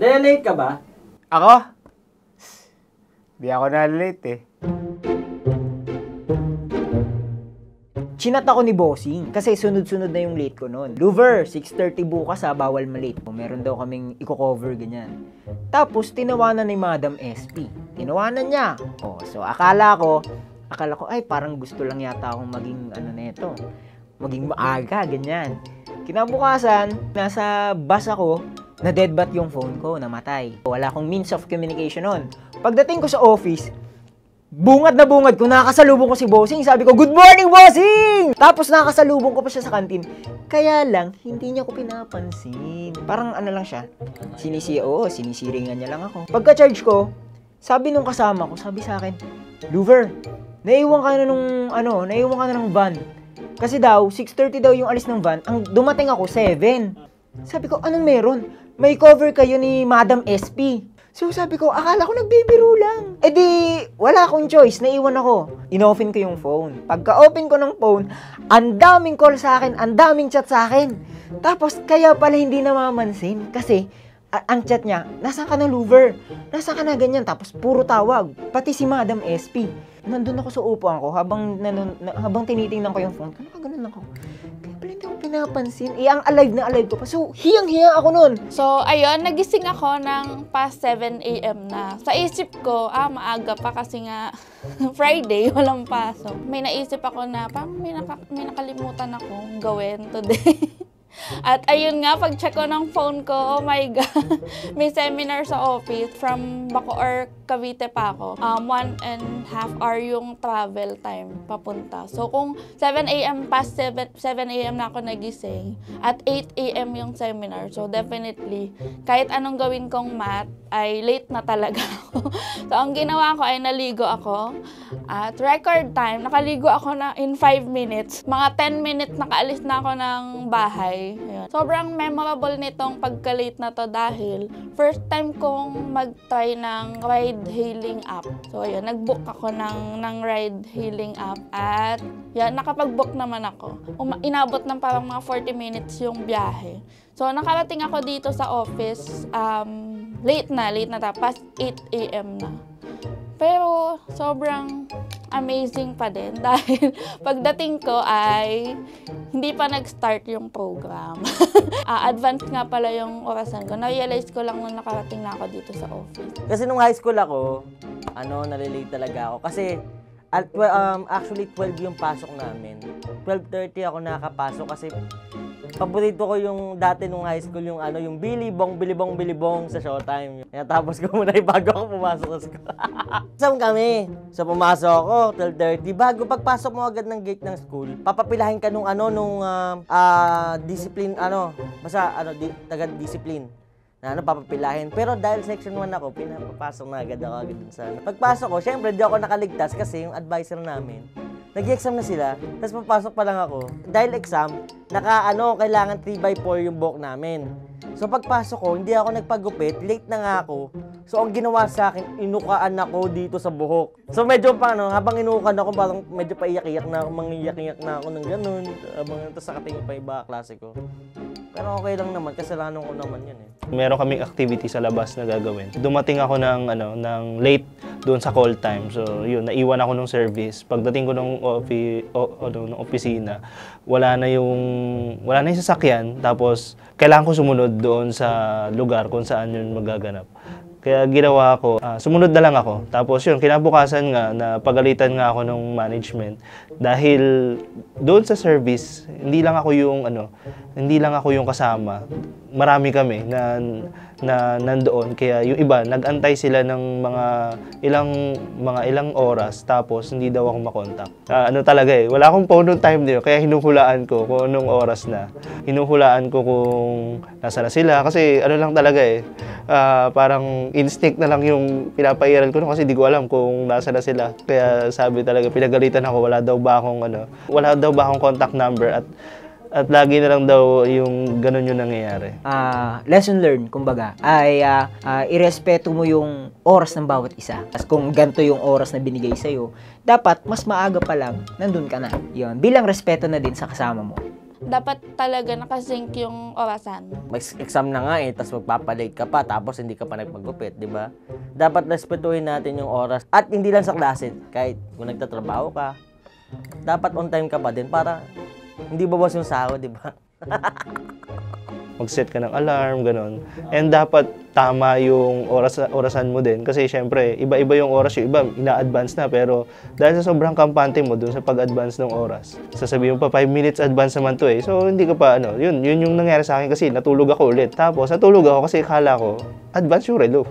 Late ka ba? Ako? Di ako na-late eh. Chinat ako ni Bossing kasi sunod-sunod na yung late ko noon. Lover, 6:30 bukas bawal malate. Meron daw kaming i-cover ganyan. Tapos tinawanan ni Madam SP. Tinawanan niya. So akala ko ay parang gusto lang yata akong maging neto. Maging maaga, ganyan. Kinabukasan, nasa bus ako, na deadbat yung phone ko, namatay. Wala akong means of communication noon. Pagdating ko sa office, bungad na bungad ko, nakasalubong ko si Bossing. Sabi ko, "Good morning, Bossing!" Tapos nakasalubong ko pa siya sa kantin. Kaya lang, hindi niya ko pinapansin. Parang lang siya. Sinisiringan niya lang ako. Pagka-charge ko, sabi nung kasama ko, sabi sa akin, "Lover, naiwan ka na ng van." Kasi daw, 6:30 daw yung alis ng van. Ang dumating ako, 7. Sabi ko, "Anong meron? May cover kayo ni Madam SP." So sabi ko, akala ko nagbibiro lang. Eh di, wala akong choice, naiwan ako. In-open ko yung phone. Pagka-open ko ng phone, ang daming call sa akin, ang daming chat sa akin. Tapos, kaya pala hindi namamansin. Kasi, ang chat niya, nasaan ka na, Lover? Nasaan ka na ganyan? Tapos, puro tawag. Pati si Madam SP. Nandun ako sa upuan ko, habang tinitingnan ko yung phone, ganun ako. Kaya pala hindi ako pinapansin. Ang alive na alive ko pa. So, hiyang-hiya ako nun. So, ayun, nagising ako ng past 7 a.m. na. Sa isip ko, maaga pa kasi nga Friday, walang pasok. May naisip ako na, parang may nakalimutan akong gawin today. At ayun nga, pag-check ko ng phone ko, oh my God, may seminar sa office from Bacoor, Cavite pa ako. 1.5 hour yung travel time papunta. So kung 7 a.m. past 7 a.m. na ako nagising, at 8 a.m. yung seminar. So definitely, kahit anong gawin kong math, ay late na talaga ako. So ang ginawa ko ay naligo ako. At record time, nakaligo ako na in 5 minutes. Mga 10 minutes nakaalis na ako ng bahay. Ayun. Sobrang memorable nitong pagka-late na to dahil first time kong mag-try ng ride-hailing app. So ayun, nag-book ako ng ride-hailing app at yan, nakapag-book naman ako. Inabot ng parang mga 40 minutes yung biyahe. So nakarating ako dito sa office, late na past 8 a.m. na. Pero sobrang amazing pa din dahil pagdating ko ay hindi pa nag-start yung program. Advance nga pala yung orasan ko. Na-realize ko lang nung nakarating na ako dito sa office. Kasi nung high school ako, nalilate talaga ako. Kasi actually 12 yung pasok namin. 12:30 ako nakapasok kasi paborito ko yung dati nung high school yung yung bilibong sa Showtime. Tapos ko muna bago ako pumasok sa school. Saan kami? So pumasok ako 12:30. Bago pagpasok mo agad ng gate ng school, papapilahin ka nung discipline taga-discipline. Papapilahin. Pero dahil section 1 ako, pinapapasok na agad dun sa Pagpasok ko, syempre di ako nakaligtas kasi yung advisor namin, nag-exam na sila, tapos papasok pa lang ako. Dahil exam, kailangan 3x4 yung buhok namin. So pagpasok ko, hindi ako nagpagupit, late na nga ako. So ang ginawa sa akin, inukaan ako dito sa buhok. So medyo habang inukan ako, parang medyo paiyak-iyak na ako, mangiyak-iyak na ako ng ganun. Tapos nakatingin pa iba klase ko. Pero okay lang naman, kasalanan ko naman yun eh. Meron kaming activity sa labas na gagawin. Dumating ako ng late doon sa call time. So yun, naiwan ako ng service. Pagdating ko ng opisina, wala na yung sasakyan. Tapos kailangan ko sumunod doon sa lugar kung saan yun magaganap. Kaya ginawa ko, sumunod na lang ako. Tapos yun, kinabukasan nga, napagalitan nga ako ng management. Dahil doon sa service, hindi lang ako yung kasama. Marami kami na nandoon. Kaya yung iba, nag-antay sila ng mga ilang oras. Tapos hindi daw ako makontak. Talaga wala akong phone noong time din. Kaya hinuhulaan ko kung anong oras na. Hinuhulaan ko kung nasa na sila. Kasi lang talaga parang instinct na lang yung pinapairal ko kasi di ko alam kung nasa na sila. Kaya sabi talaga, pinagalitan ako, wala daw ba akong contact number at lagi na lang daw yung ganun yung nangyayari. Lesson learned, kumbaga, ay irespeto mo yung oras ng bawat isa. As kung ganito yung oras na binigay sa'yo, dapat mas maaga pa lang, nandun ka na. Yun, bilang respeto na din sa kasama mo. dapat talaga nakasync yung orasan. May exam na nga tapos magpapalate ka pa, tapos hindi ka pa nagpagupit, di ba? Dapat respetuhin natin yung oras. At hindi lang sa klase, kahit kung nagtatrabaho ka, dapat on time ka pa din para hindi bawas yung sahod, di ba? Mag-set ka ng alarm, ganun. And dapat tama yung orasan mo din. Kasi syempre, iba-iba yung oras. Yung iba, ina-advance na. Pero dahil sa sobrang kampante mo dun sa pag-advance ng oras, sasabihin mo pa, 5 minutes advance naman to eh. So, hindi ka pa, yun yung nangyari sa akin kasi natulog ako ulit. Tapos, natulog ako kasi akala ko, advance yung relo.